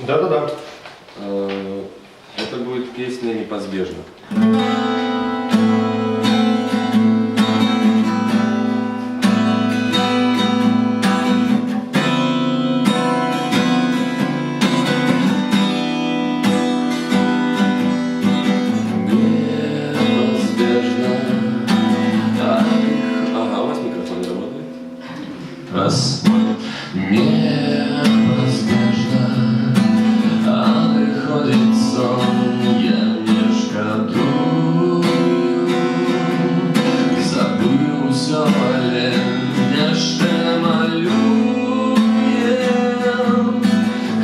Да-да-да. Это будет песня «Непозбежно». Раз. Непозбежно, а приходит сон, я не шкодую. Забыл все вечно малюем.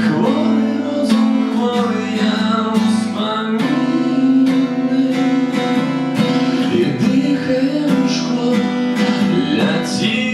Хворый розум, хворые вспомины, и дыхаем школ летит.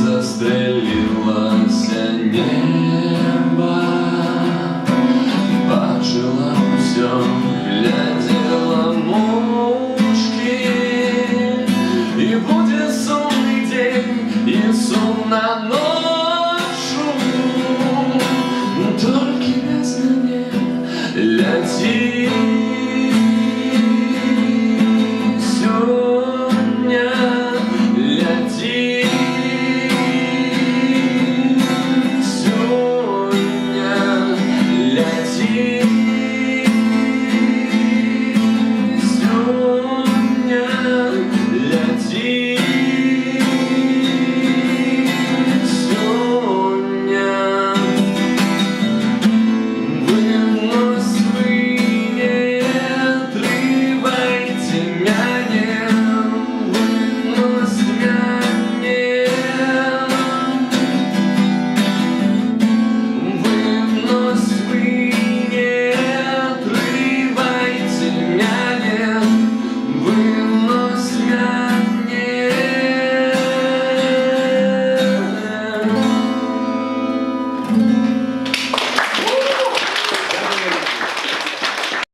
Застрелилось небо, бачила все, глядела мушки, и будет сонный день, и сон на ночью, только без меня летит.